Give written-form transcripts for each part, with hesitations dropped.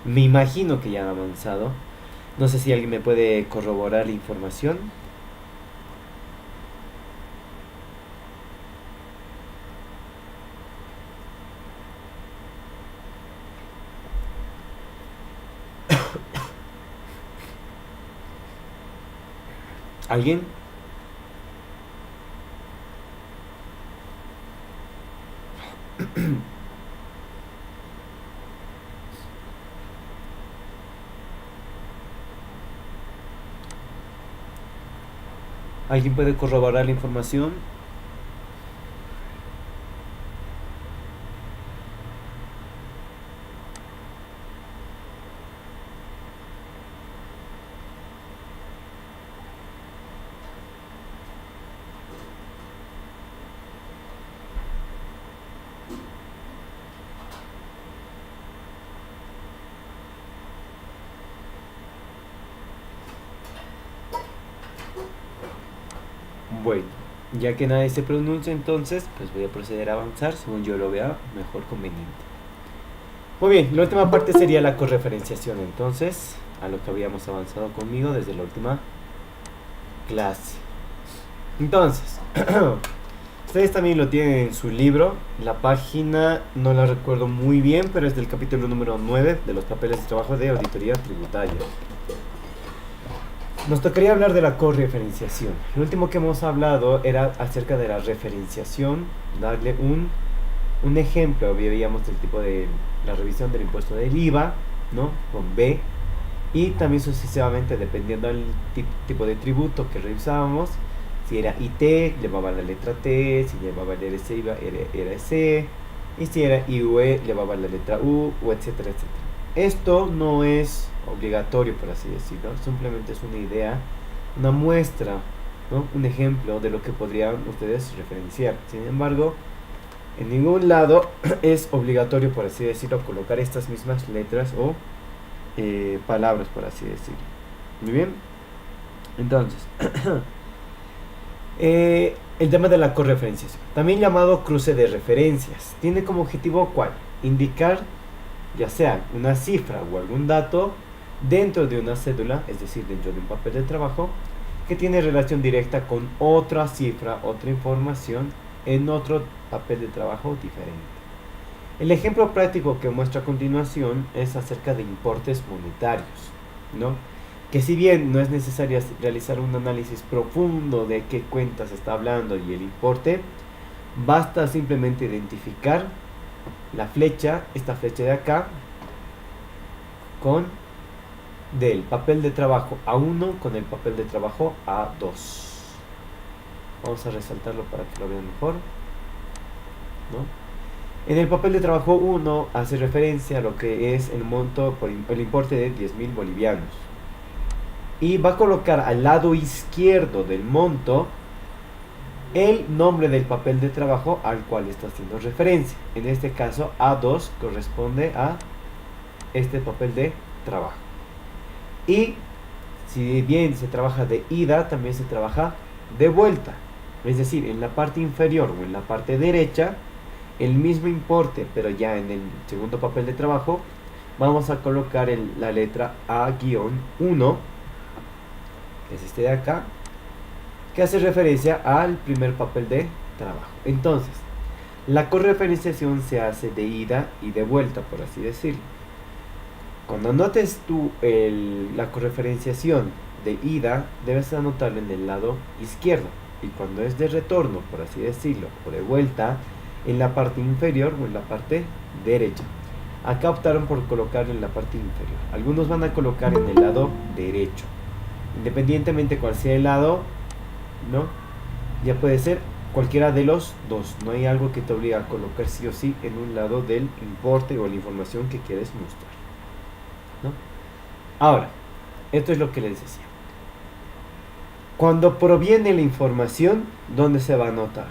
Me imagino que ya han avanzado. No sé si alguien me puede corroborar la información. ¿Alguien? ¿Alguien puede corroborar la información? Bueno, ya que nadie se pronuncia, entonces, pues voy a proceder a avanzar según yo lo vea mejor conveniente. Muy bien, la última parte sería la correferenciación, entonces, a lo que habíamos avanzado conmigo desde la última clase. Entonces, ustedes también lo tienen en su libro. La página no la recuerdo muy bien, pero es del capítulo número 9 de los papeles de trabajo de auditoría tributaria. Nos tocaría hablar de la correferenciación. Lo último que hemos hablado era acerca de la referenciación, darle un ejemplo. Veíamos el tipo de la revisión del impuesto del IVA, ¿no? Con B. Y también sucesivamente, dependiendo del tipo de tributo que revisábamos, si era IT, llevaba la letra T, si llevaba el RC, era C, y si era IUE, llevaba la letra U, o etcétera, etcétera. Esto no es obligatorio, por así decirlo, simplemente es una idea, una muestra, ¿no? Un ejemplo de lo que podrían ustedes referenciar. Sin embargo, en ningún lado es obligatorio, por así decirlo, colocar estas mismas letras o palabras, por así decirlo. Muy bien. Entonces, el tema de la correferenciación, también llamado cruce de referencias, tiene como objetivo ¿cuál? Indicar ya sea una cifra o algún dato dentro de una cédula, es decir, dentro de un papel de trabajo, que tiene relación directa con otra cifra, otra información en otro papel de trabajo diferente. El ejemplo práctico que muestra a continuación es acerca de importes monetarios, ¿no? Que si bien no es necesario realizar un análisis profundo de qué cuentas está hablando y el importe, basta simplemente identificar la flecha, esta flecha de acá, con del papel de trabajo A1 con el papel de trabajo A2. Vamos a resaltarlo para que lo vean mejor, ¿no? En el papel de trabajo 1 hace referencia a lo que es el monto por el importe de 10.000 bolivianos. Y va a colocar al lado izquierdo del monto el nombre del papel de trabajo al cual está haciendo referencia. En este caso A2 corresponde a este papel de trabajo. Y si bien se trabaja de ida, también se trabaja de vuelta. Es decir, en la parte inferior o en la parte derecha, el mismo importe, pero ya en el segundo papel de trabajo, vamos a colocar la letra A-1, que es este de acá, que hace referencia al primer papel de trabajo. Entonces, la correferenciación se hace de ida y de vuelta, por así decirlo. Cuando anotes tú la correferenciación de ida, debes anotarlo en el lado izquierdo. Y cuando es de retorno, por así decirlo, o de vuelta, en la parte inferior o en la parte derecha. Acá optaron por colocarlo en la parte inferior. Algunos van a colocar en el lado derecho. Independientemente cuál sea el lado, ¿no? Ya puede ser cualquiera de los dos. No hay algo que te obligue a colocar sí o sí en un lado del importe o la información que quieres mostrar, ¿no? Ahora, esto es lo que les decía. Cuando proviene la información, ¿dónde se va a anotar?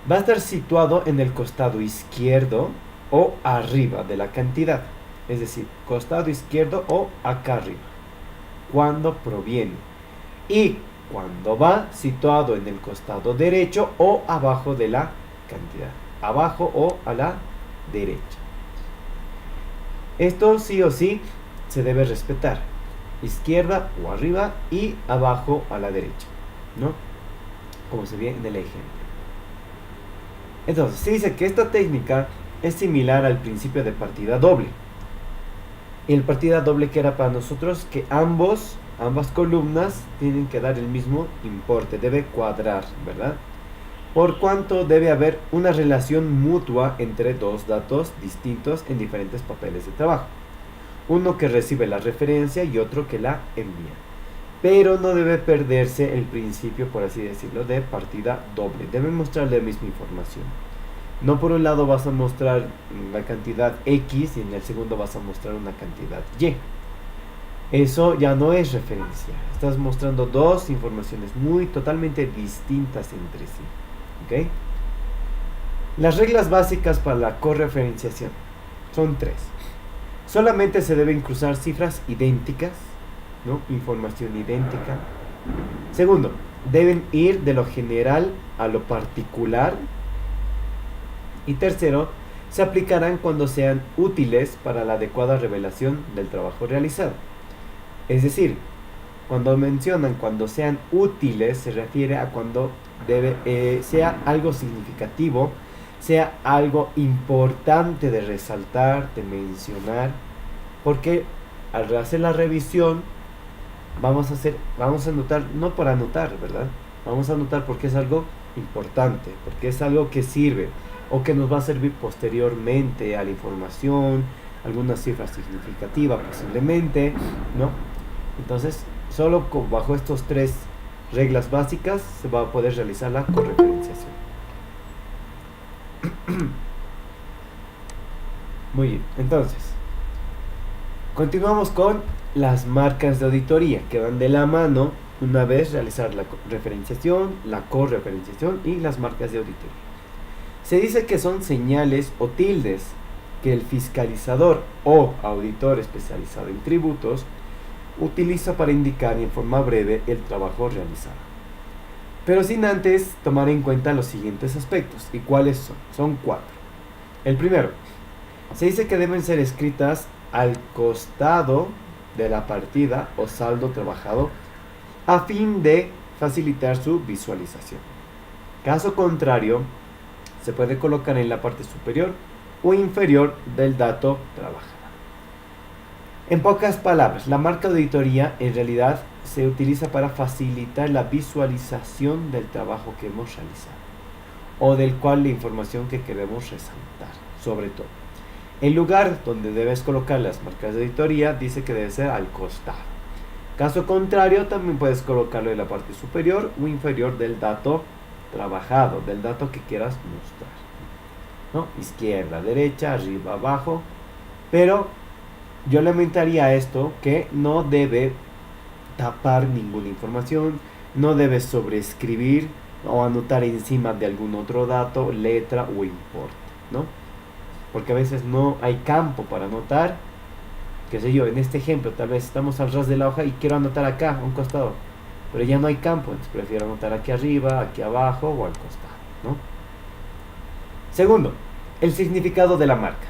Va a estar situado en el costado izquierdo o arriba de la cantidad. Es decir, costado izquierdo o acá arriba. Cuando proviene. Y cuando va situado en el costado derecho o abajo de la cantidad. Abajo o a la derecha. Esto sí o sí se debe respetar. Izquierda o arriba y abajo a la derecha, ¿no? Como se ve en el ejemplo. Entonces, se dice que esta técnica es similar al principio de partida doble. Y el partida doble que era para nosotros que ambas columnas tienen que dar el mismo importe, debe cuadrar, ¿verdad? Por cuanto debe haber una relación mutua entre dos datos distintos en diferentes papeles de trabajo. Uno que recibe la referencia y otro que la envía. Pero no debe perderse el principio, por así decirlo, de partida doble. Debe mostrar la misma información. No por un lado vas a mostrar la cantidad X y en el segundo vas a mostrar una cantidad Y. Eso ya no es referencia. Estás mostrando dos informaciones totalmente distintas entre sí. ¿Ok? Las reglas básicas para la correferenciación son tres. Solamente se deben cruzar cifras idénticas, ¿no? Información idéntica. Segundo, deben ir de lo general a lo particular. Y tercero, se aplicarán cuando sean útiles para la adecuada revelación del trabajo realizado. Es decir, cuando mencionan cuando sean útiles, se refiere a cuando sea algo significativo, sea algo importante de resaltar, de mencionar, porque al hacer la revisión vamos a anotar, no para anotar, ¿verdad? Vamos a anotar porque es algo importante, porque es algo que sirve o que nos va a servir posteriormente a la información, alguna cifra significativa posiblemente, ¿no? Entonces, solo bajo estos tres reglas básicas se va a poder realizar la correferenciación. Muy bien, entonces continuamos con las marcas de auditoría que van de la mano una vez realizar la referenciación, la correferenciación y las marcas de auditoría. Se dice que son señales o tildes que el fiscalizador o auditor especializado en tributos utiliza para indicar en forma breve el trabajo realizado. Pero sin antes tomar en cuenta los siguientes aspectos. ¿Y cuáles son? Son cuatro. El primero, se dice que deben ser escritas al costado de la partida o saldo trabajado a fin de facilitar su visualización. Caso contrario, se puede colocar en la parte superior o inferior del dato trabajado. En pocas palabras, la marca de auditoría en realidad se utiliza para facilitar la visualización del trabajo que hemos realizado o del cual la información que queremos resaltar, sobre todo. El lugar donde debes colocar las marcas de auditoría dice que debe ser al costado. Caso contrario, también puedes colocarlo en la parte superior o inferior del dato trabajado, del dato que quieras mostrar, ¿no? Izquierda, derecha, arriba, abajo. Pero yo lamentaría esto, que no debe tapar ninguna información, no debe sobreescribir o anotar encima de algún otro dato, letra o importe, ¿no? Porque a veces no hay campo para anotar, qué sé yo, en este ejemplo tal vez estamos al ras de la hoja y quiero anotar acá, a un costado, pero ya no hay campo, entonces prefiero anotar aquí arriba, aquí abajo o al costado, ¿no? Segundo, el significado de la marca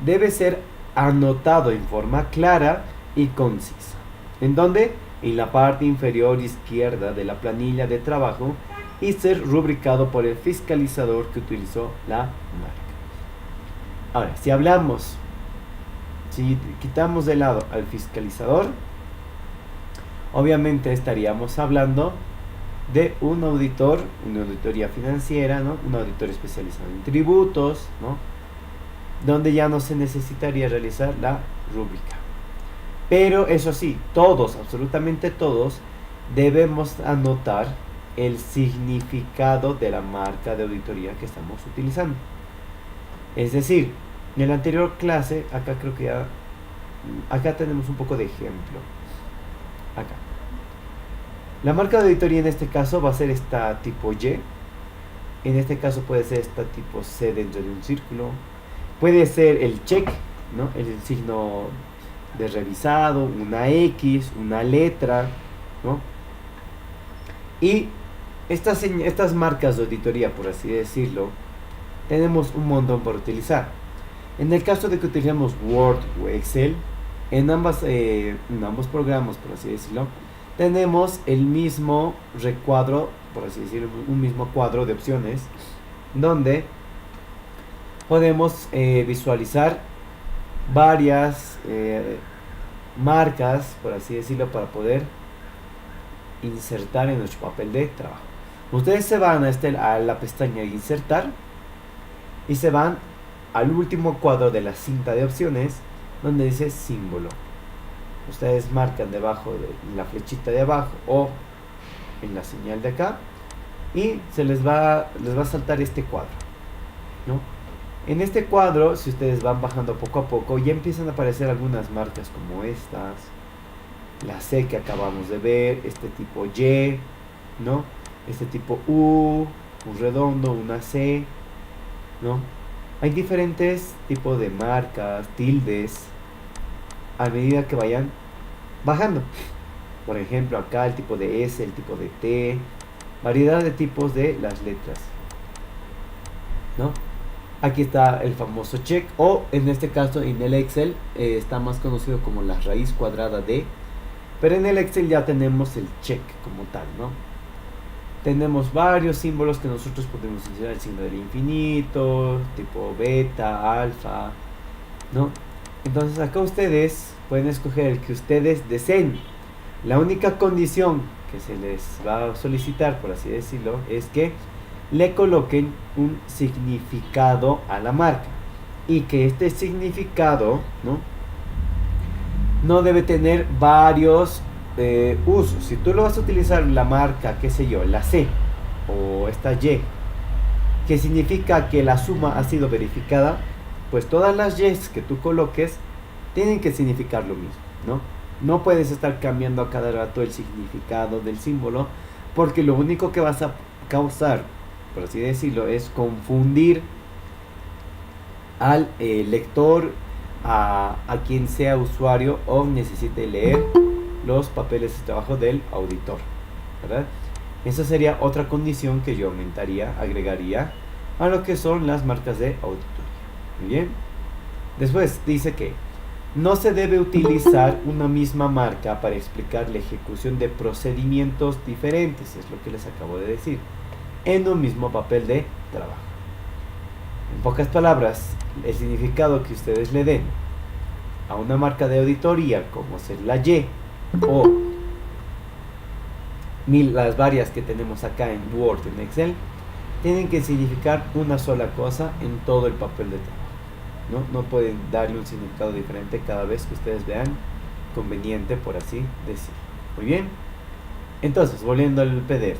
debe ser anotado en forma clara y concisa. ¿En dónde? En la parte inferior izquierda de la planilla de trabajo y ser rubricado por el fiscalizador que utilizó la marca. Ahora, si quitamos de lado al fiscalizador, obviamente estaríamos hablando de un auditor, una auditoría financiera, ¿no? Un auditor especializado en tributos, ¿no? Donde ya no se necesitaría realizar la rúbrica. Pero eso sí, todos, absolutamente todos, debemos anotar el significado de la marca de auditoría que estamos utilizando. Es decir, en la anterior clase, acá tenemos un poco de ejemplo. Acá. La marca de auditoría en este caso va a ser esta tipo Y. En este caso puede ser esta tipo C dentro de un círculo. Puede ser el check, ¿no? El signo de revisado, una X, una letra, ¿no? Y estas marcas de auditoría, por así decirlo, tenemos un montón por utilizar. En el caso de que utilicemos Word o Excel, en ambos programas, por así decirlo, tenemos el mismo recuadro, por así decirlo, un mismo cuadro de opciones, donde podemos visualizar varias marcas, por así decirlo, para poder insertar en nuestro papel de trabajo. Ustedes se van a la pestaña insertar y se van al último cuadro de la cinta de opciones donde dice símbolo. Ustedes marcan debajo de la flechita de abajo o en la señal de acá y les va a saltar este cuadro, ¿no? En este cuadro, si ustedes van bajando poco a poco, ya empiezan a aparecer algunas marcas como estas, la C que acabamos de ver, este tipo Y, ¿no? Este tipo U, un redondo, una C, ¿no? Hay diferentes tipos de marcas, tildes, a medida que vayan bajando. Por ejemplo, acá el tipo de S, el tipo de T, variedad de tipos de las letras, ¿no? Aquí está el famoso check, o en este caso en el Excel está más conocido como la raíz cuadrada de, pero en el Excel ya tenemos el check como tal, ¿no? Tenemos varios símbolos que nosotros podemos utilizar, el signo del infinito, tipo beta, alfa, ¿no? Entonces acá ustedes pueden escoger el que ustedes deseen. La única condición que se les va a solicitar, por así decirlo, es que le coloquen un significado a la marca y que este significado no debe tener varios usos. Si tú lo vas a utilizar la marca, qué sé yo, la C o esta Y, que significa que la suma ha sido verificada, pues todas las Y's que tú coloques tienen que significar lo mismo, ¿no? No puedes estar cambiando a cada rato el significado del símbolo, porque lo único que vas a causar, por así decirlo, es confundir al lector, a quien sea usuario o necesite leer los papeles de trabajo del auditor, ¿verdad? Esa sería otra condición que yo agregaría a lo que son las marcas de auditoría. Muy bien. Después dice que no se debe utilizar una misma marca para explicar la ejecución de procedimientos diferentes, es lo que les acabo de decir, en un mismo papel de trabajo. En pocas palabras, el significado que ustedes le den a una marca de auditoría, como ser la Y, o las varias que tenemos acá en Word, en Excel, tienen que significar una sola cosa en todo el papel de trabajo. No pueden darle un significado diferente cada vez que ustedes vean conveniente, por así decir. Muy bien. Entonces, volviendo al PDF.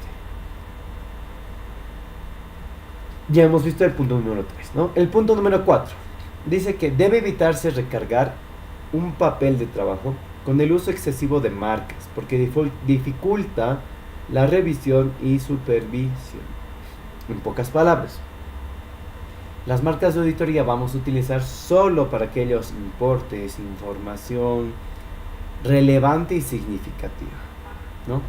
Ya hemos visto el punto número 3, ¿no? El punto número 4 dice que debe evitarse recargar un papel de trabajo con el uso excesivo de marcas, porque dificulta la revisión y supervisión. En pocas palabras, las marcas de auditoría vamos a utilizar solo para aquellos importes, información relevante y significativa, ¿no?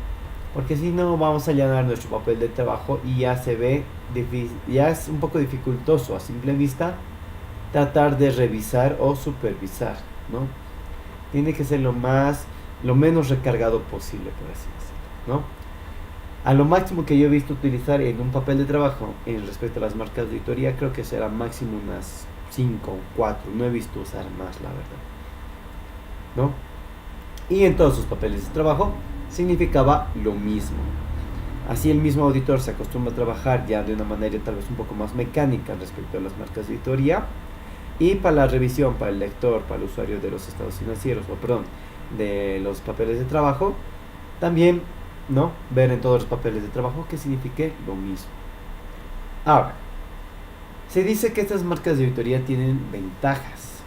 Porque si no, vamos a llenar nuestro papel de trabajo y ya se ve ya es un poco dificultoso a simple vista tratar de revisar o supervisar, ¿no? Tiene que ser lo menos recargado posible, por así decirlo, ¿no? A lo máximo que yo he visto utilizar en un papel de trabajo en respecto a las marcas de auditoría, creo que será máximo unas 5 o 4. No he visto usar más, la verdad, ¿no? Y en todos sus papeles de trabajo significaba lo mismo. Así el mismo auditor se acostumbra a trabajar ya de una manera tal vez un poco más mecánica respecto a las marcas de auditoría. Y para la revisión, para el lector, para el usuario de los estados financieros, de los papeles de trabajo, también, ¿no? Ver en todos los papeles de trabajo que signifique lo mismo. Ahora, se dice que estas marcas de auditoría tienen ventajas.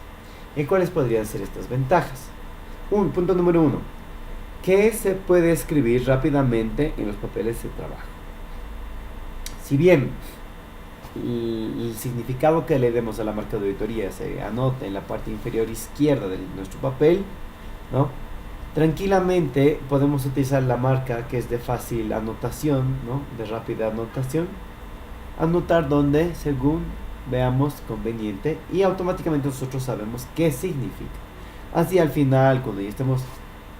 ¿Y cuáles podrían ser estas ventajas? Punto número 1. Que se puede escribir rápidamente en los papeles de trabajo. Si bien el significado que le demos a la marca de auditoría se anota en la parte inferior izquierda de nuestro papel, ¿no? Tranquilamente podemos utilizar la marca que es de fácil anotación, ¿no? De rápida anotación, anotar donde según veamos conveniente y automáticamente nosotros sabemos qué significa. Así al final, cuando ya estemos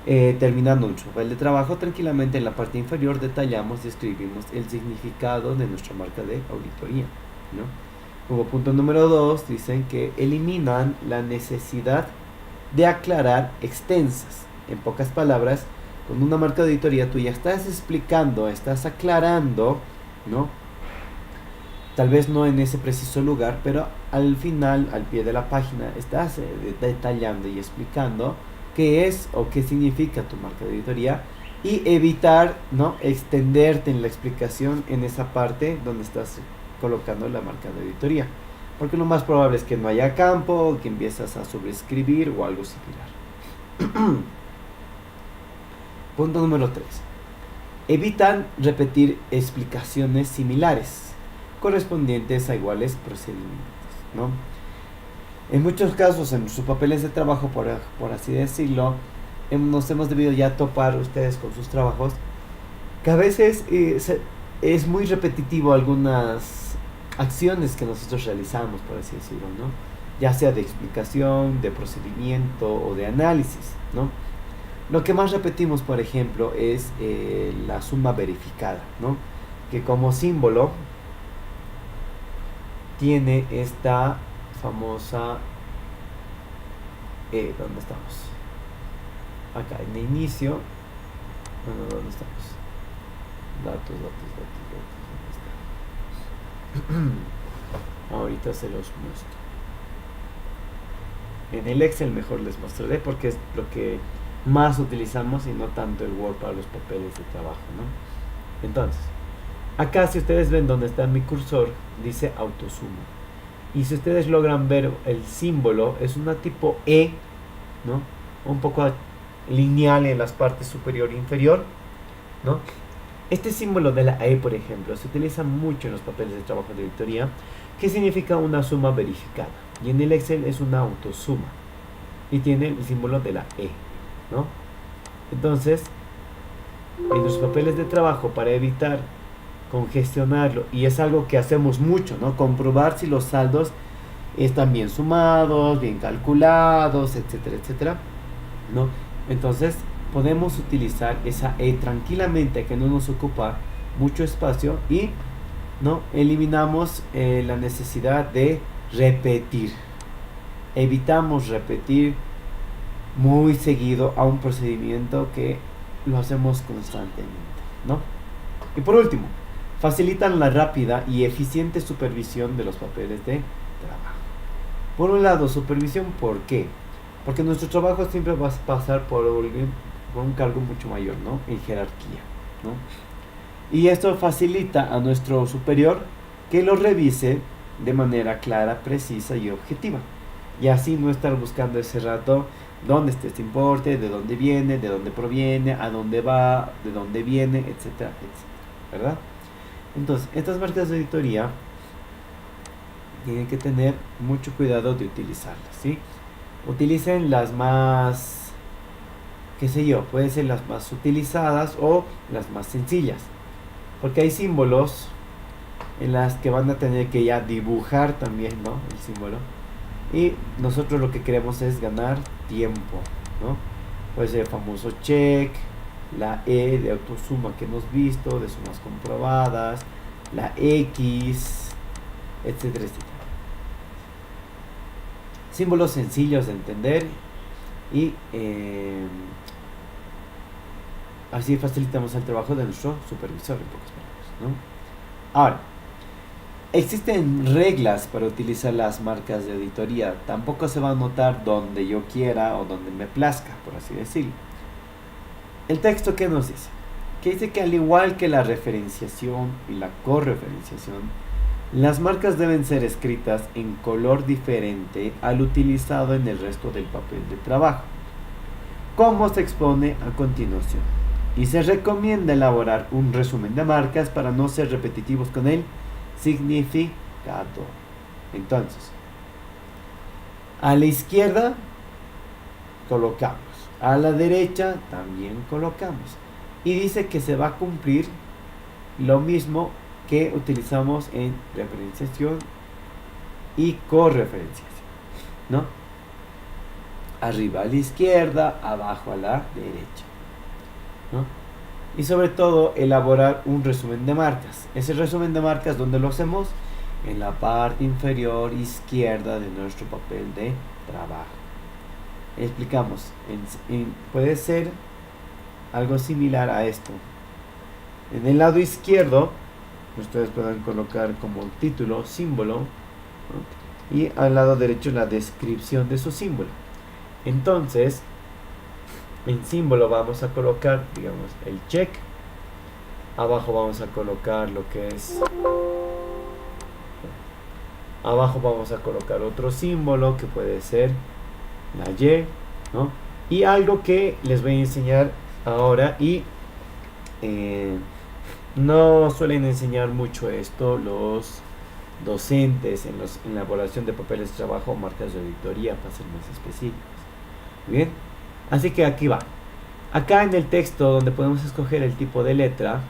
terminando nuestro papel de trabajo, tranquilamente en la parte inferior detallamos y escribimos el significado de nuestra marca de auditoría, ¿no? Como punto número 2, dicen que eliminan la necesidad de aclarar extensas. En pocas palabras, con una marca de auditoría tú ya estás explicando, estás aclarando, ¿no? Tal vez no en ese preciso lugar, pero al final, al pie de la página, estás detallando y explicando qué es o qué significa tu marca de auditoría y evitar, ¿no?, extenderte en la explicación en esa parte donde estás colocando la marca de auditoría, porque lo más probable es que no haya campo, que empiezas a sobreescribir o algo similar. Punto número 3. Evitan repetir explicaciones similares correspondientes a iguales procedimientos, ¿no? En muchos casos, en sus papeles de trabajo, por así decirlo, nos hemos debido ya topar ustedes con sus trabajos, que a veces es muy repetitivo algunas acciones que nosotros realizamos, por así decirlo, ¿no? Ya sea de explicación, de procedimiento o de análisis, ¿no? Lo que más repetimos, por ejemplo, es la suma verificada, ¿no? Que como símbolo tiene esta famosa... ¿dónde estamos? Acá, en el inicio. Bueno, ¿dónde estamos? Datos. ¿Dónde está? Ahorita se los muestro. En el Excel mejor les mostraré porque es lo que más utilizamos y no tanto el Word para los papeles de trabajo, ¿no? Entonces, acá si ustedes ven donde está mi cursor, dice autosuma. Y si ustedes logran ver el símbolo, es una tipo E, ¿no? Un poco lineal en las partes superior e inferior, ¿no? Este símbolo de la E, por ejemplo, se utiliza mucho en los papeles de trabajo de auditoría, que significa una suma verificada. Y en el Excel es una autosuma. Y tiene el símbolo de la E, ¿no? Entonces, en los papeles de trabajo, para evitar congestionarlo, y es algo que hacemos mucho, ¿no? Comprobar si los saldos están bien sumados, bien calculados, etcétera, etcétera, ¿no? Entonces podemos utilizar esa E tranquilamente, que no nos ocupa mucho espacio, y no eliminamos la necesidad de repetir. Evitamos repetir muy seguido a un procedimiento que lo hacemos constantemente, ¿no? Y por último, facilitan la rápida y eficiente supervisión de los papeles de trabajo. Por un lado, supervisión, ¿por qué? Porque nuestro trabajo siempre va a pasar por un cargo mucho mayor, ¿no? En jerarquía, ¿no? Y esto facilita a nuestro superior que lo revise de manera clara, precisa y objetiva. Y así no estar buscando ese rato dónde está este importe, de dónde viene, de dónde proviene, a dónde va, de dónde viene, etcétera, etcétera, ¿verdad? Entonces, estas marcas de auditoría tienen que tener mucho cuidado de utilizarlas, ¿sí? Utilicen las más, qué sé yo, pueden ser las más utilizadas o las más sencillas, porque hay símbolos en las que van a tener que ya dibujar también, ¿no?, el símbolo, y nosotros lo que queremos es ganar tiempo, ¿no? Puede ser el famoso check, la E de autosuma que hemos visto, de sumas comprobadas, la X, etcétera, etcétera. Símbolos sencillos de entender y así facilitamos el trabajo de nuestro supervisor, en pocas palabras, ¿no? Ahora, existen reglas para utilizar las marcas de auditoría. Tampoco se va a anotar donde yo quiera o donde me plazca, por así decirlo. El texto, ¿qué nos dice? Que dice que al igual que la referenciación y la correferenciación, las marcas deben ser escritas en color diferente al utilizado en el resto del papel de trabajo, como se expone a continuación. Y se recomienda elaborar un resumen de marcas para no ser repetitivos con el significado. Entonces, a la izquierda colocamos, a la derecha también colocamos, y dice que se va a cumplir lo mismo que utilizamos en referenciación y correferencias, ¿no? Arriba a la izquierda, abajo a la derecha, ¿no? Y sobre todo elaborar un resumen de marcas. Ese resumen de marcas, ¿dónde lo hacemos? En la parte inferior izquierda de nuestro papel de trabajo. Explicamos, puede ser algo similar a esto. En el lado izquierdo, ustedes pueden colocar como título, símbolo, ¿no? Y al lado derecho la descripción de su símbolo. Entonces, en símbolo vamos a colocar, digamos, el check. Abajo vamos a colocar lo que es... Abajo vamos a colocar otro símbolo que puede ser la Y, ¿no? Y algo que les voy a enseñar ahora y no suelen enseñar mucho esto los docentes en la elaboración de papeles de trabajo o marcas de auditoría, para ser más específicos. Bien, así que aquí va. Acá en el texto donde podemos escoger el tipo de letra,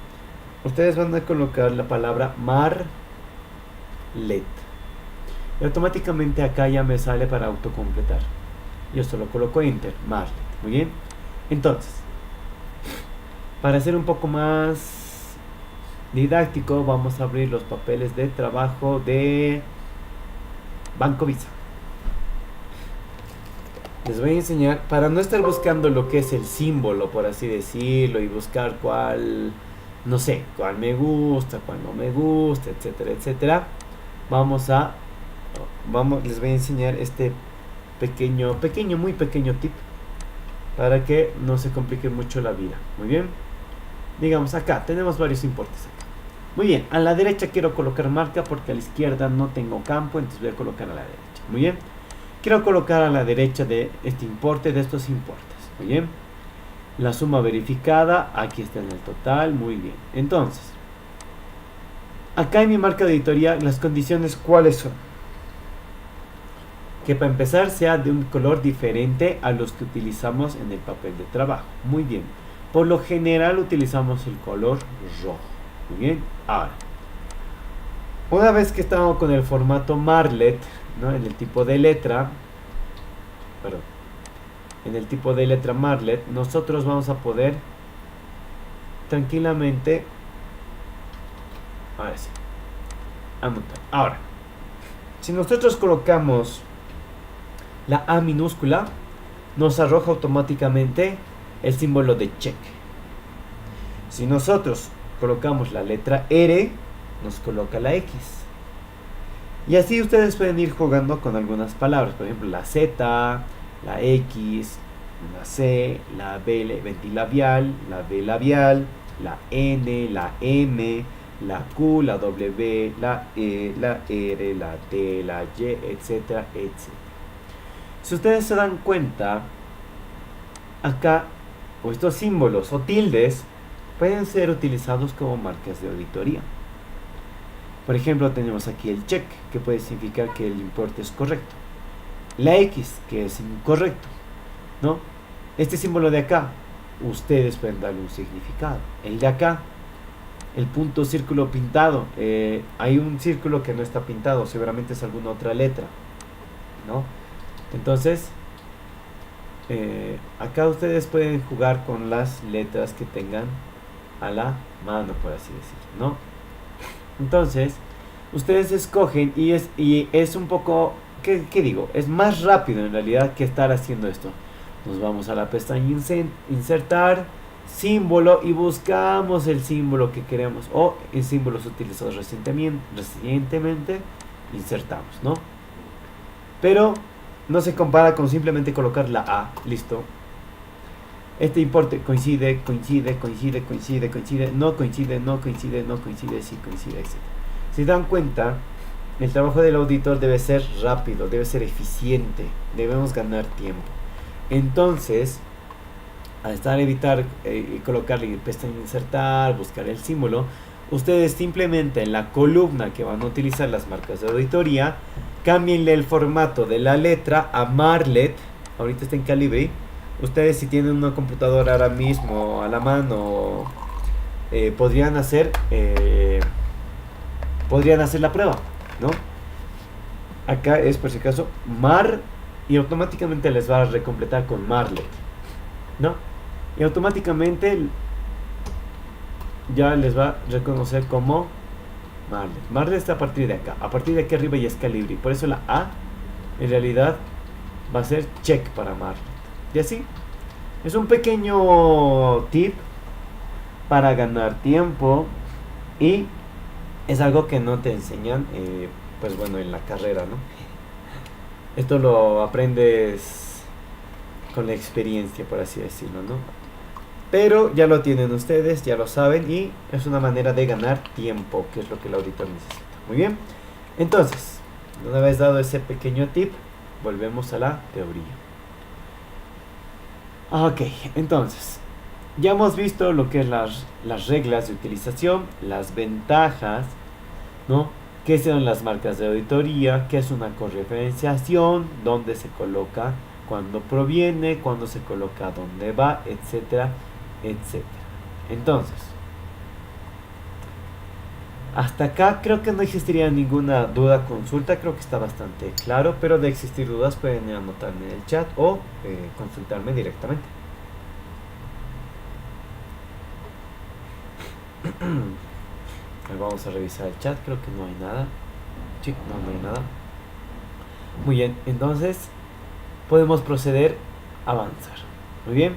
ustedes van a colocar la palabra Marlet. Y automáticamente acá ya me sale para autocompletar. Yo solo coloco Enter, Marlet. Muy bien. Entonces, para hacer un poco más didáctico, vamos a abrir los papeles de trabajo de Banco Visa. Les voy a enseñar, para no estar buscando lo que es el símbolo, por así decirlo, y buscar cuál, no sé, cuál me gusta, cuál no me gusta, etcétera, etcétera. Les voy a enseñar este muy pequeño tip para que no se complique mucho la vida. Muy bien. Digamos, acá tenemos varios importes acá. Muy bien, a la derecha quiero colocar marca porque a la izquierda no tengo campo, entonces voy a colocar a la derecha. Muy bien. Quiero colocar a la derecha de este importe, de estos importes. Muy bien. La suma verificada, aquí está en el total. Muy bien. Entonces, acá en mi marca de auditoría, las condiciones, ¿cuáles son? Que para empezar sea de un color diferente a los que utilizamos en el papel de trabajo. Muy bien. Por lo general utilizamos el color rojo. Muy bien. Ahora, una vez que estamos con el formato Marlet, ¿no? En el tipo de letra, Marlet, nosotros vamos a poder tranquilamente, ahora sí, anotar. Ahora, si nosotros colocamos la A minúscula, nos arroja automáticamente el símbolo de check. Si nosotros colocamos la letra R, nos coloca la X. Y así ustedes pueden ir jugando con algunas palabras, por ejemplo la Z, la X, la C, la B ventilabial, la B labial, la N, la M, la Q, la W, la E, la R, la T, la Y, etcétera, etcétera. Si ustedes se dan cuenta, acá, estos símbolos o tildes pueden ser utilizados como marcas de auditoría. Por ejemplo, tenemos aquí el check, que puede significar que el importe es correcto. La X, que es incorrecto, ¿no? Este símbolo de acá, ustedes pueden darle un significado. El de acá, el punto círculo pintado, hay un círculo que no está pintado, seguramente es alguna otra letra, ¿no? Entonces, acá ustedes pueden jugar con las letras que tengan a la mano, por así decirlo, ¿no? Entonces, ustedes escogen y es un poco, ¿qué digo? Es más rápido en realidad que estar haciendo esto. Nos vamos a la pestaña insertar, símbolo, y buscamos el símbolo que queremos o en símbolos utilizados recientemente insertamos, ¿no? Pero no se compara con simplemente colocar la A, listo. Este importe coincide, no coincide, sí coincide, etc. Si dan cuenta, el trabajo del auditor debe ser rápido, debe ser eficiente, debemos ganar tiempo. Entonces, al evitar colocarle pestaña insertar, buscar el símbolo, ustedes simplemente en la columna que van a utilizar las marcas de auditoría, cámbienle el formato de la letra a Marlet. Ahorita está en Calibri. Ustedes, si tienen una computadora ahora mismo a la mano, podrían hacer la prueba, ¿no? Acá es por si acaso mar y automáticamente les va a recompletar con Marlet, ¿no? Y automáticamente ya les va a reconocer como Marlet. Marlet está a partir de acá. A partir de aquí arriba ya es Calibri. Por eso la A en realidad va a ser check para Marlet. Y así. Es un pequeño tip para ganar tiempo. Y es algo que no te enseñan, pues bueno, en la carrera, ¿no? Esto lo aprendes con la experiencia, por así decirlo, ¿no? Pero ya lo tienen ustedes, ya lo saben, y es una manera de ganar tiempo, que es lo que el auditor necesita. Muy bien, entonces, una vez dado ese pequeño tip, volvemos a la teoría. Ok, entonces, ya hemos visto lo que es las reglas de utilización, las ventajas, ¿no? ¿Qué son las marcas de auditoría? ¿Qué es una correferenciación? ¿Dónde se coloca? ¿Cuándo proviene? ¿Cuándo se coloca? ¿Dónde va? Etcétera, etcétera. Entonces, hasta acá creo que no existiría ninguna duda, consulta, creo que está bastante claro, pero de existir dudas pueden anotarme en el chat o consultarme directamente. Vamos a revisar el chat, creo que no hay nada. Sí, no hay nada. Muy bien, entonces podemos proceder a avanzar. Muy bien.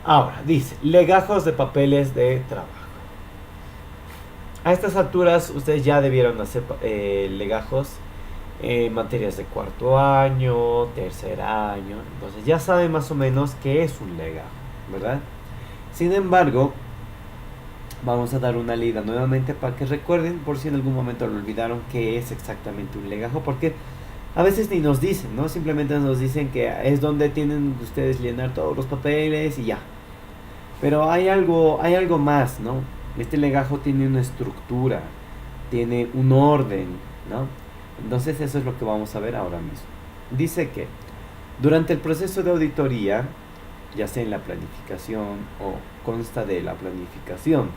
Ahora, dice, legajos de papeles de trabajo. A estas alturas ustedes ya debieron hacer legajos en materias de cuarto año, tercer año. Entonces ya saben más o menos qué es un legajo, ¿verdad? Sin embargo, vamos a dar una leída nuevamente para que recuerden, por si en algún momento lo olvidaron, qué es exactamente un legajo, porque a veces ni nos dicen, ¿no? Simplemente nos dicen que es donde tienen ustedes llenar todos los papeles y ya. Pero hay algo más, ¿no? Este legajo tiene una estructura, tiene un orden, ¿no? Entonces eso es lo que vamos a ver ahora mismo. Dice que durante el proceso de auditoría, ya sea en la planificación o consta de la planificación,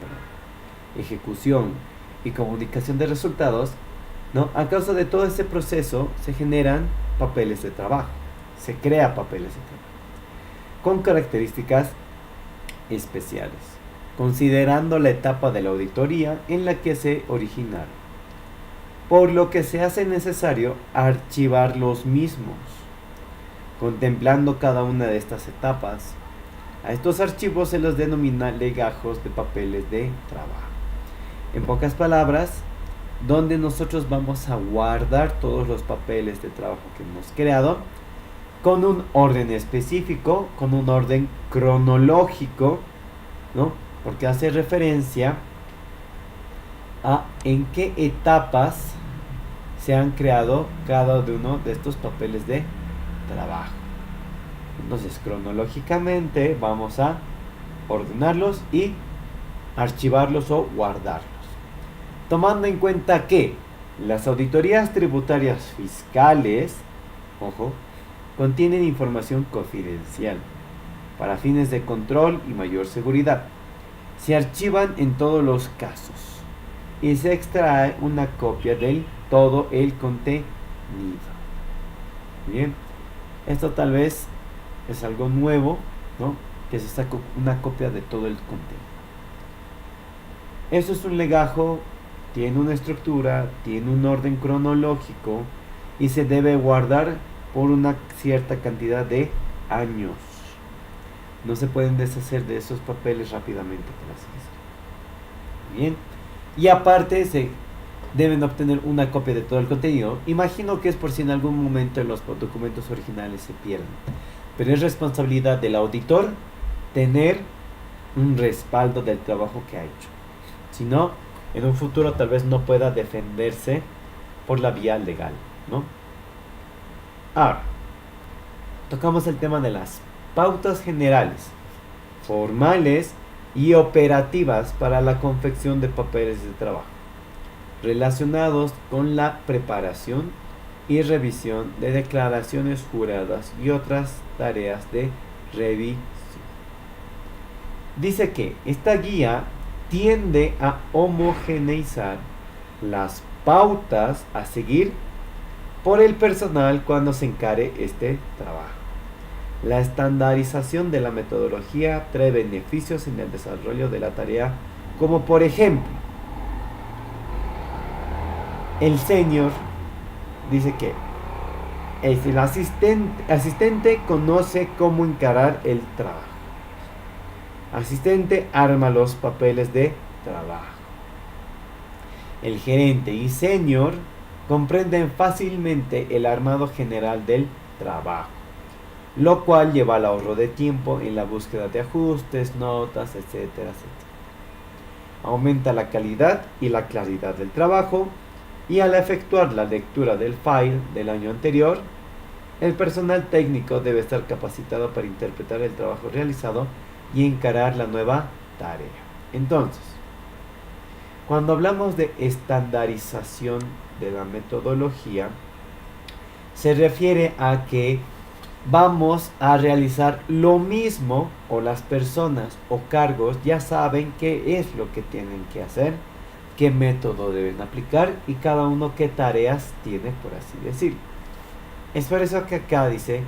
ejecución y comunicación de resultados, ¿no? A causa de todo este proceso se generan papeles de trabajo, se crea papeles de trabajo con características especiales, considerando la etapa de la auditoría en la que se originaron, por lo que se hace necesario archivar los mismos, contemplando cada una de estas etapas. A estos archivos se los denomina legajos de papeles de trabajo. En pocas palabras, donde nosotros vamos a guardar todos los papeles de trabajo que hemos creado con un orden específico, con un orden cronológico, ¿no? Porque hace referencia a en qué etapas se han creado cada uno de estos papeles de trabajo. Entonces, cronológicamente vamos a ordenarlos y archivarlos o guardarlos. Tomando en cuenta que las auditorías tributarias fiscales, ojo, contienen información confidencial para fines de control y mayor seguridad. Se archivan en todos los casos y se extrae una copia de todo el contenido. Bien, esto tal vez es algo nuevo, ¿no? Que se saca una copia de todo el contenido. Eso es un legajo, tiene una estructura, tiene un orden cronológico y se debe guardar por una cierta cantidad de años. No se pueden deshacer de esos papeles rápidamente, por así decirlo. Bien, y aparte se deben obtener una copia de todo el contenido. Imagino que es por si en algún momento los documentos originales se pierden, pero es responsabilidad del auditor tener un respaldo del trabajo que ha hecho. Si no, en un futuro tal vez no pueda defenderse por la vía legal, ¿no? Ahora, tocamos el tema de las pautas generales, formales y operativas para la confección de papeles de trabajo, relacionados con la preparación y revisión de declaraciones juradas y otras tareas de revisión. Dice que esta guía tiende a homogeneizar las pautas a seguir por el personal cuando se encare este trabajo. La estandarización de la metodología trae beneficios en el desarrollo de la tarea, como por ejemplo, el senior dice que el asistente conoce cómo encarar el trabajo. Asistente arma los papeles de trabajo. El gerente y senior comprenden fácilmente el armado general del trabajo, lo cual lleva al ahorro de tiempo en la búsqueda de ajustes, notas, etcétera, etcétera. Aumenta la calidad y la claridad del trabajo, y al efectuar la lectura del file del año anterior, el personal técnico debe estar capacitado para interpretar el trabajo realizado y encarar la nueva tarea. Entonces, cuando hablamos de estandarización de la metodología, se refiere a que vamos a realizar lo mismo, o las personas o cargos ya saben qué es lo que tienen que hacer, qué método deben aplicar y cada uno qué tareas tiene, por así decirlo. Es por eso que acá dice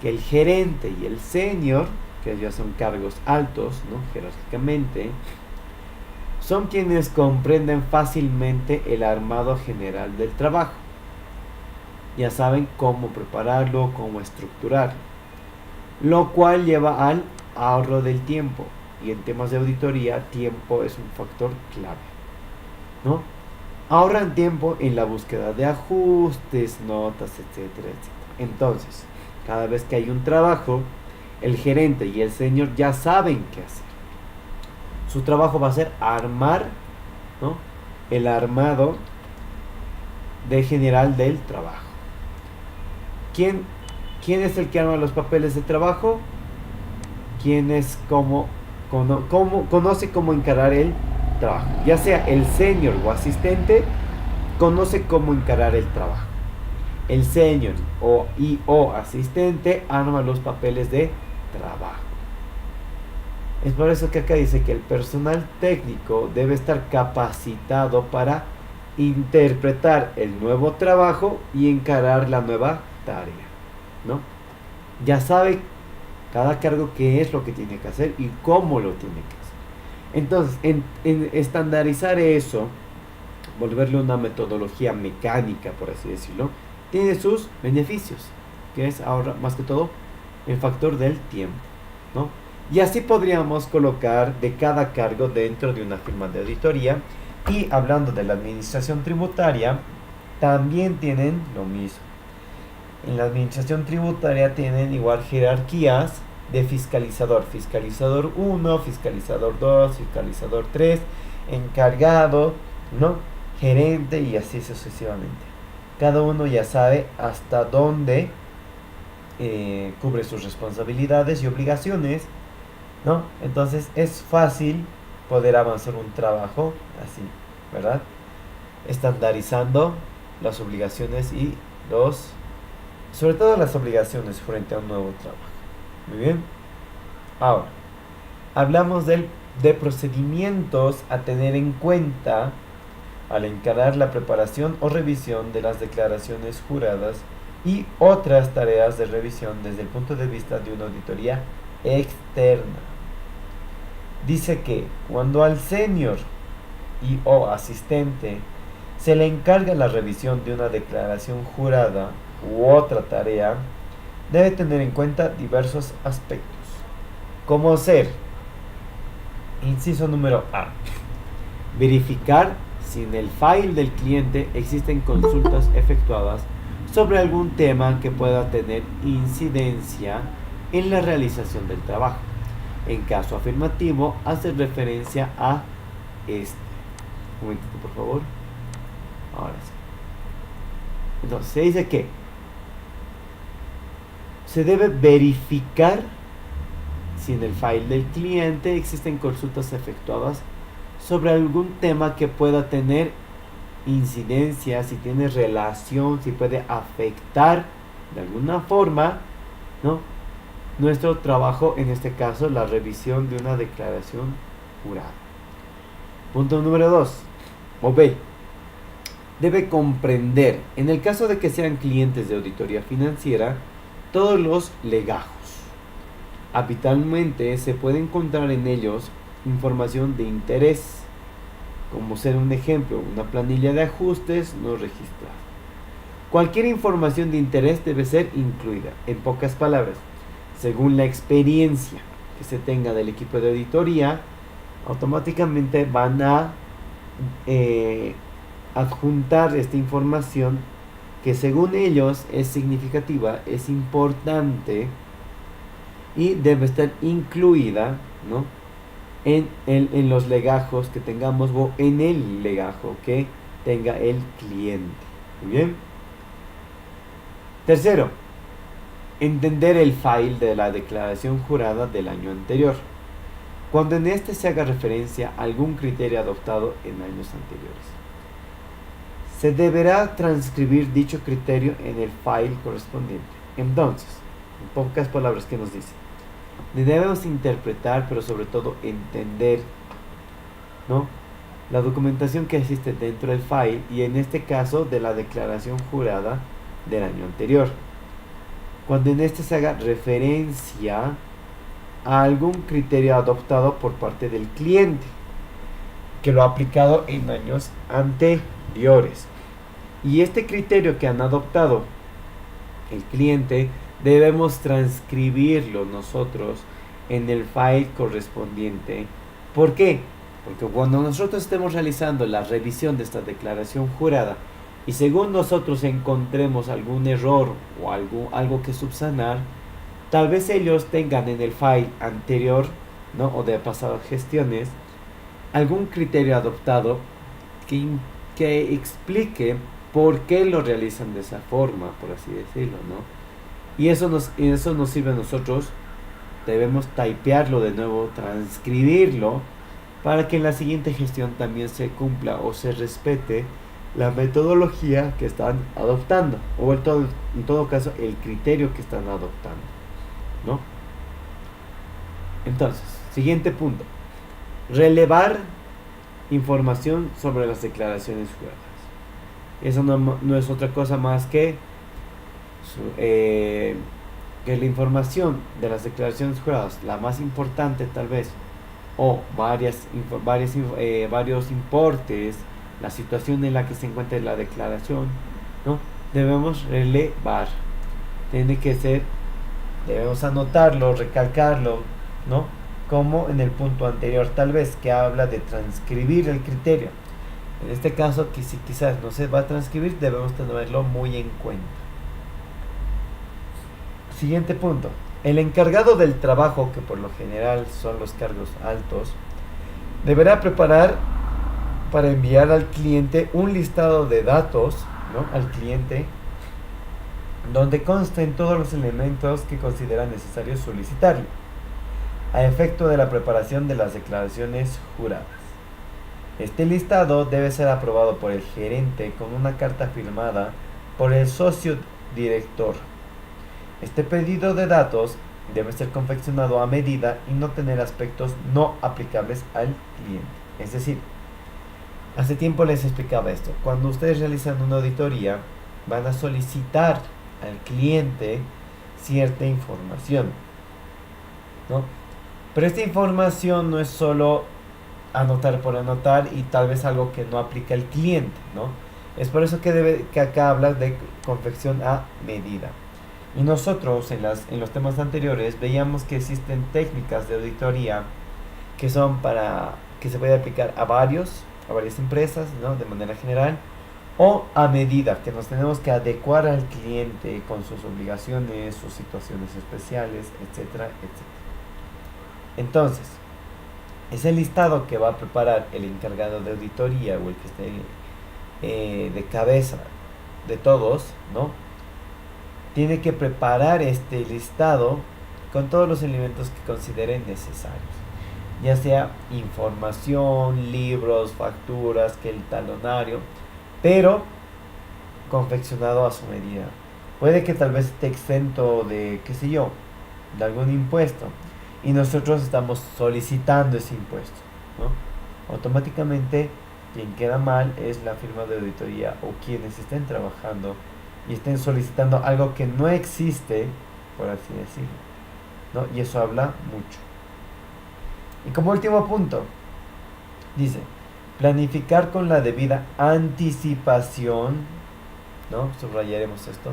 que el gerente y el senior, que ya son cargos altos, ¿no?, jerárquicamente, son quienes comprenden fácilmente el armado general del trabajo. Ya saben cómo prepararlo, cómo estructurarlo, lo cual lleva al ahorro del tiempo. Y en temas de auditoría, tiempo es un factor clave, ¿no? Ahorran tiempo en la búsqueda de ajustes, notas, etcétera, etcétera. Entonces, cada vez que hay un trabajo, el gerente y el senior ya saben qué hacer. Su trabajo va a ser armar, ¿no?, el armado de general del trabajo. ¿Quién es el que arma los papeles de trabajo? ¿Quién es conoce cómo encarar el trabajo? Ya sea el senior o asistente, conoce cómo encarar el trabajo. El senior o asistente arma los papeles de trabajo. Es por eso que acá dice que el personal técnico debe estar capacitado para interpretar el nuevo trabajo y encarar la nueva tarea, ¿no? Ya sabe cada cargo qué es lo que tiene que hacer y cómo lo tiene que hacer. Entonces, en estandarizar eso, volverle una metodología mecánica, por así decirlo, tiene sus beneficios, que es ahora más que todo el factor del tiempo, ¿no? Y así podríamos colocar de cada cargo dentro de una firma de auditoría. Y hablando de la administración tributaria, también tienen lo mismo. En la administración tributaria tienen igual jerarquías de fiscalizador. Fiscalizador 1, fiscalizador 2, fiscalizador 3, encargado, ¿no?, gerente y así sucesivamente. Cada uno ya sabe hasta dónde cubre sus responsabilidades y obligaciones, ¿no? Entonces es fácil poder avanzar un trabajo así, ¿verdad? Estandarizando las obligaciones y sobre todo las obligaciones frente a un nuevo trabajo. Muy bien. Ahora, hablamos de procedimientos a tener en cuenta al encarar la preparación o revisión de las declaraciones juradas y otras tareas de revisión desde el punto de vista de una auditoría externa. Dice que cuando al senior y o asistente se le encarga la revisión de una declaración jurada u otra tarea, debe tener en cuenta diversos aspectos, como ser, inciso número A, verificar si en el file del cliente existen consultas efectuadas sobre algún tema que pueda tener incidencia en la realización del trabajo. En caso afirmativo, hace referencia a este. Un momentito, por favor. Ahora sí. Entonces, se dice que se debe verificar si en el file del cliente existen consultas efectuadas sobre algún tema que pueda tener incidencia, si tiene relación, si puede afectar de alguna forma, ¿no?, nuestro trabajo, en este caso la revisión de una declaración jurada. Punto número 2, o B, debe comprender, en el caso de que sean clientes de auditoría financiera, todos los legajos. Habitualmente se puede encontrar en ellos información de interés, como ser un ejemplo, una planilla de ajustes no registrada. Cualquier información de interés debe ser incluida. En pocas palabras, según la experiencia que se tenga del equipo de auditoría, automáticamente van a adjuntar esta información que según ellos es significativa, es importante y debe estar incluida, ¿no?, en los legajos que tengamos o en el legajo que tenga el cliente. Muy bien. Tercero, entender el file de la declaración jurada del año anterior, cuando en este se haga referencia a algún criterio adoptado en años anteriores. Se deberá transcribir dicho criterio en el file correspondiente. Entonces, en pocas palabras, ¿qué nos dice? Debemos interpretar, pero sobre todo entender, ¿no?, la documentación que existe dentro del file y en este caso de la declaración jurada del año anterior. Cuando en este se haga referencia a algún criterio adoptado por parte del cliente que lo ha aplicado en años anteriores. Y este criterio que han adoptado el cliente debemos transcribirlo nosotros en el file correspondiente. ¿Por qué? Porque cuando nosotros estemos realizando la revisión de esta declaración jurada y según nosotros encontremos algún error o algo que subsanar, tal vez ellos tengan en el file anterior, ¿no?, o de pasadas gestiones, algún criterio adoptado que explique por qué lo realizan de esa forma, por así decirlo, ¿no? Y eso nos sirve a nosotros. Debemos typearlo de nuevo, transcribirlo, para que en la siguiente gestión también se cumpla o se respete la metodología que están adoptando, o en todo caso el criterio que están adoptando, ¿no? Entonces, siguiente punto: relevar información sobre las declaraciones juradas. Eso no es otra cosa más que la información de las declaraciones juradas, la más importante tal vez, o varios importes, la situación en la que se encuentra la declaración, ¿no?, debemos relevar. Tiene que ser, debemos anotarlo, recalcarlo, ¿no?, como en el punto anterior tal vez, que habla de transcribir el criterio. En este caso, que si quizás no se va a transcribir, debemos tenerlo muy en cuenta. Siguiente punto: el encargado del trabajo, que por lo general son los cargos altos, deberá preparar para enviar al cliente un listado de datos, ¿no?, al cliente, donde consten todos los elementos que considera necesario solicitarle, a efecto de la preparación de las declaraciones juradas. Este listado debe ser aprobado por el gerente con una carta firmada por el socio director. Este pedido de datos debe ser confeccionado a medida y no tener aspectos no aplicables al cliente. Es decir, hace tiempo les explicaba esto. Cuando ustedes realizan una auditoría, van a solicitar al cliente cierta información, ¿no? Pero esta información no es solo anotar por anotar y tal vez algo que no aplica el cliente, ¿no? Es por eso que acá habla de confección a medida. Y nosotros en los temas anteriores veíamos que existen técnicas de auditoría que son que se puede aplicar a varias empresas, ¿no?, de manera general, o a medida, que nos tenemos que adecuar al cliente con sus obligaciones, sus situaciones especiales, etcétera, etcétera. Entonces, ese listado que va a preparar el encargado de auditoría o el que esté de cabeza de todos, ¿no?, tiene que preparar este listado con todos los elementos que consideren necesarios, ya sea información, libros, facturas, que el talonario, pero confeccionado a su medida. Puede que tal vez esté exento de, qué sé yo, de algún impuesto, y nosotros estamos solicitando ese impuesto, ¿no? Automáticamente quien queda mal es la firma de auditoría o quienes estén trabajando y estén solicitando algo que no existe, por así decirlo, ¿no? Y eso habla mucho. Y como último punto, dice, planificar con la debida anticipación, ¿no? Subrayaremos esto.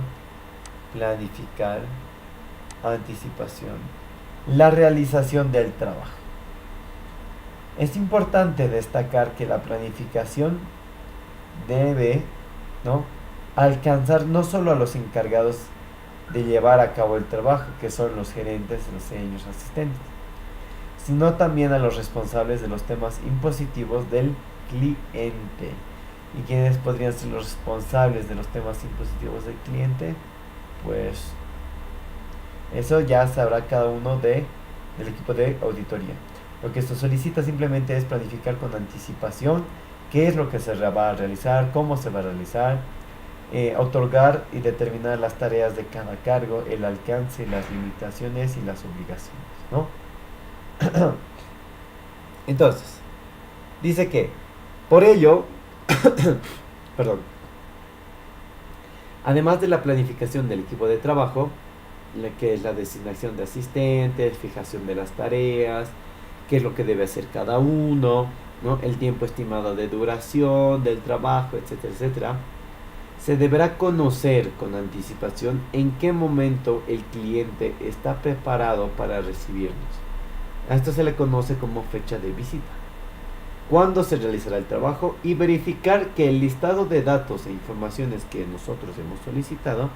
Planificar, anticipación, la realización del trabajo. Es importante destacar que la planificación debe, ¿no?, alcanzar no solo a los encargados de llevar a cabo el trabajo, que son los gerentes, los señores asistentes, sino también a los responsables de los temas impositivos del cliente. ¿Y quiénes podrían ser los responsables de los temas impositivos del cliente? Pues eso ya sabrá cada uno del equipo de auditoría. Lo que esto solicita simplemente es planificar con anticipación qué es lo que se va a realizar, cómo se va a realizar, otorgar y determinar las tareas de cada cargo, el alcance, las limitaciones y las obligaciones, ¿no? Entonces, dice que por ello, perdón, además de la planificación del equipo de trabajo, que es la designación de asistentes, fijación de las tareas, qué es lo que debe hacer cada uno, ¿no?, el tiempo estimado de duración del trabajo, etcétera, etcétera, se deberá conocer con anticipación en qué momento el cliente está preparado para recibirnos. A esto se le conoce como fecha de visita, cuándo se realizará el trabajo y verificar que el listado de datos e informaciones que nosotros hemos solicitado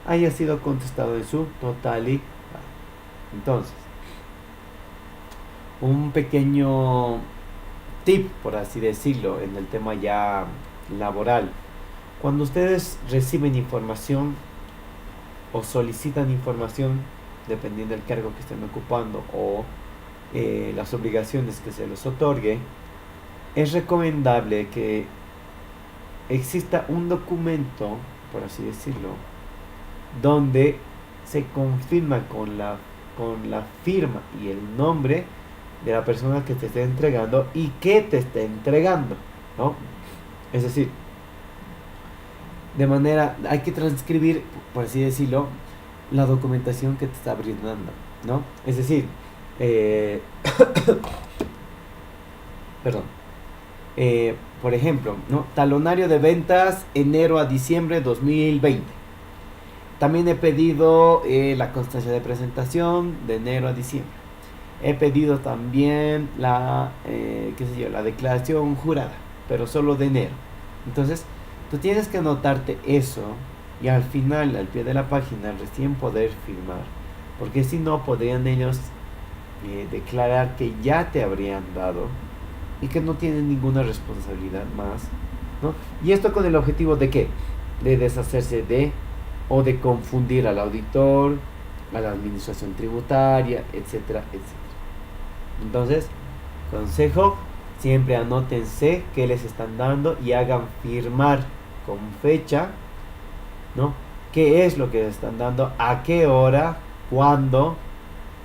haya sido contestado en su totalidad. Entonces, un pequeño tip, por así decirlo, en el tema ya laboral. Cuando ustedes reciben información o solicitan información, dependiendo del cargo que estén ocupando o las obligaciones que se les otorgue, es recomendable que exista un documento, por así decirlo, donde se confirma con la firma y el nombre de la persona que te esté entregando y que te esté entregando, ¿no? Es decir, de manera, hay que transcribir, por así decirlo, la documentación que te está brindando, ¿no? Es decir, perdón, por ejemplo, ¿no?, talonario de ventas enero a diciembre 2020. También he pedido la constancia de presentación de enero a diciembre. He pedido también la declaración jurada, pero solo de enero. Entonces, tú tienes que anotarte eso y al final, al pie de la página, recién poder firmar. Porque si no, podrían ellos declarar que ya te habrían dado y que no tienen ninguna responsabilidad más, ¿no? Y esto con el objetivo de ¿qué? De deshacerse de o de confundir al auditor, a la administración tributaria, etcétera, etcétera. Entonces, consejo, siempre anótense qué les están dando y hagan firmar con fecha, ¿no?, qué es lo que les están dando, a qué hora, cuándo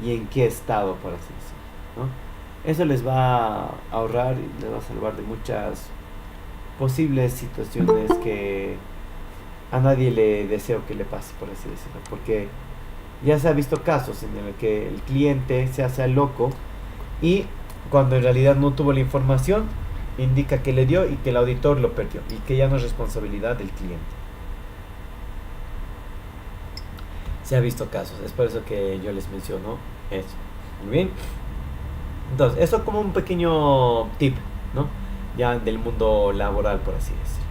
y en qué estado, por así decirlo, ¿no? Eso les va a ahorrar y les va a salvar de muchas posibles situaciones que a nadie le deseo que le pase, por así decirlo, porque ya se ha visto casos en el que el cliente se hace al loco y cuando en realidad no tuvo la información, indica que le dio y que el auditor lo perdió y que ya no es responsabilidad del cliente. Se ha visto casos, es por eso que yo les menciono eso. Muy bien. Entonces, eso como un pequeño tip, ¿no?, ya del mundo laboral, por así decirlo.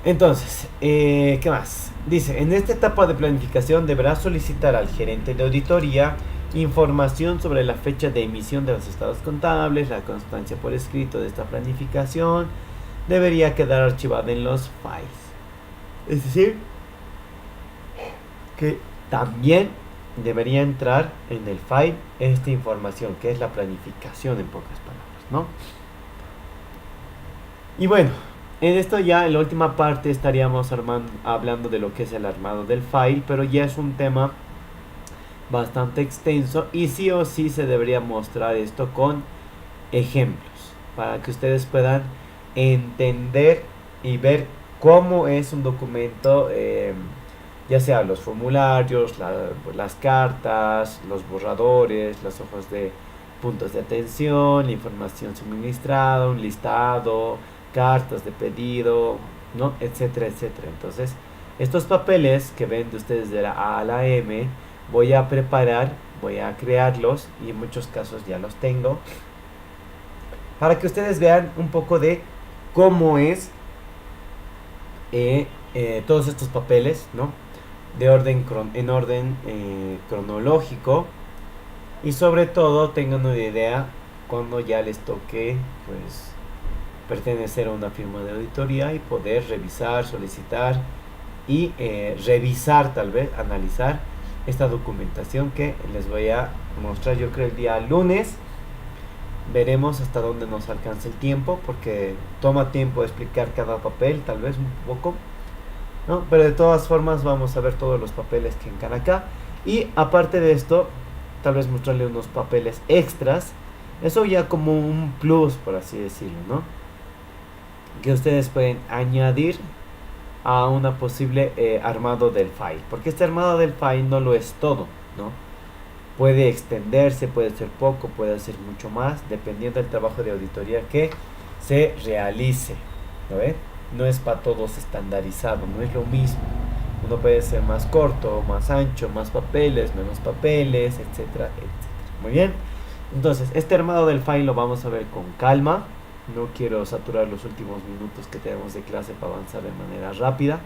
Entonces, ¿qué más? Dice, en esta etapa de planificación deberá solicitar al gerente de auditoría información sobre la fecha de emisión de los estados contables, la constancia por escrito de esta planificación debería quedar archivada en los files. Es decir, que también debería entrar en el file esta información, que es la planificación en pocas palabras, ¿no? Y bueno, en esto ya en la última parte estaríamos hablando de lo que es el armado del file, pero ya es un tema bastante extenso y sí o sí se debería mostrar esto con ejemplos, para que ustedes puedan entender y ver cómo es un documento, ya sea los formularios, las cartas, los borradores, las hojas de puntos de atención, la información suministrada, un listado, cartas de pedido, ¿no? Etcétera, etcétera. Entonces, estos papeles que ven de ustedes de la A a la M, voy a preparar, voy a crearlos y en muchos casos ya los tengo para que ustedes vean un poco de cómo es todos estos papeles, ¿no? De orden en orden cronológico y sobre todo tengan una idea cuando ya les toque pues pertenecer a una firma de auditoría y poder revisar, solicitar y revisar, tal vez analizar esta documentación que les voy a mostrar. Yo creo el día lunes veremos hasta dónde nos alcanza el tiempo, porque toma tiempo explicar cada papel, tal vez un poco, ¿no? Pero de todas formas vamos a ver todos los papeles que encan acá. Y aparte de esto, tal vez mostrarle unos papeles extras. Eso ya como un plus, por así decirlo, ¿no? Que ustedes pueden añadir a una posible armado del file. Porque este armado del file no lo es todo, ¿no? Puede extenderse, puede ser poco, puede ser mucho más, dependiendo del trabajo de auditoría que se realice, ¿no ven? No es para todos estandarizado, no es lo mismo. Uno puede ser más corto, más ancho, más papeles, menos papeles, etcétera, etcétera. Muy bien. Entonces, este armado del file lo vamos a ver con calma. No quiero saturar los últimos minutos que tenemos de clase para avanzar de manera rápida,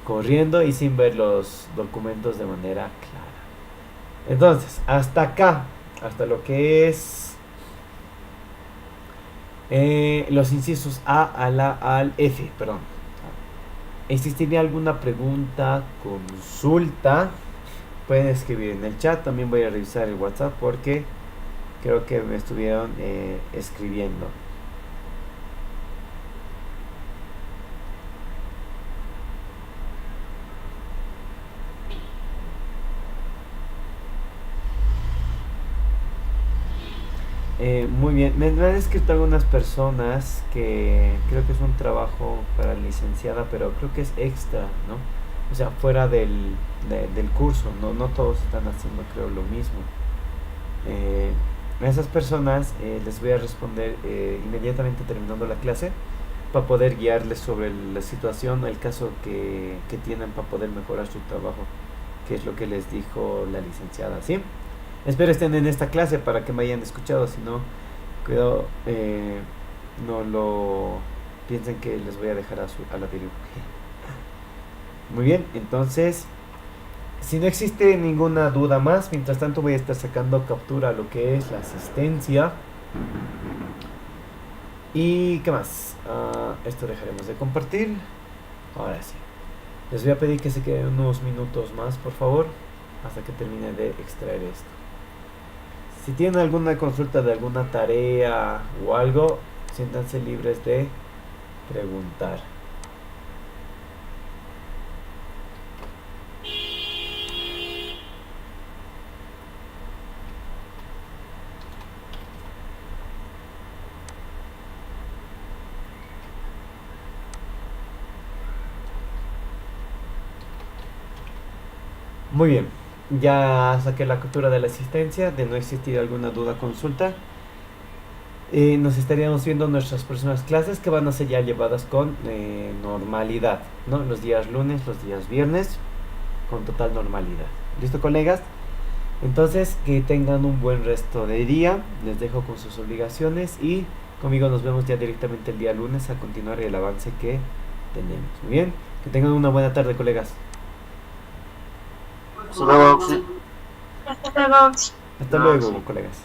corriendo y sin ver los documentos de manera clara. Entonces, hasta acá, hasta lo que es los incisos al F, perdón. ¿Existiría alguna pregunta, consulta? Pueden escribir en el chat. También voy a revisar el WhatsApp porque creo que me estuvieron escribiendo. Muy bien, me han escrito algunas personas que creo que es un trabajo para licenciada, pero creo que es extra, ¿no? O sea, fuera del curso, no todos están haciendo, creo, lo mismo. A esas personas les voy a responder inmediatamente terminando la clase para poder guiarles sobre la situación, el caso que tienen para poder mejorar su trabajo, que es lo que les dijo la licenciada, ¿sí? Espero estén en esta clase para que me hayan escuchado, si no, cuidado, no lo piensen que les voy a dejar a la deriva. Muy bien, entonces, si no existe ninguna duda más, mientras tanto voy a estar sacando captura a lo que es la asistencia. ¿Y qué más? Esto dejaremos de compartir. Ahora sí. Les voy a pedir que se queden unos minutos más, por favor, hasta que termine de extraer esto. Si tienen alguna consulta de alguna tarea o algo, siéntanse libres de preguntar. Muy bien, ya saqué la captura de la asistencia. De no existir alguna duda, consulta, nos estaríamos viendo nuestras próximas clases, que van a ser ya llevadas con normalidad, ¿no? Los días lunes, los días viernes, con total normalidad. ¿Listo, colegas? Entonces, que tengan un buen resto de día. Les dejo con sus obligaciones y conmigo nos vemos ya directamente el día lunes a continuar el avance que tenemos. Muy bien, que tengan una buena tarde, colegas. Hasta luego. Hasta luego. Hasta luego, colegas.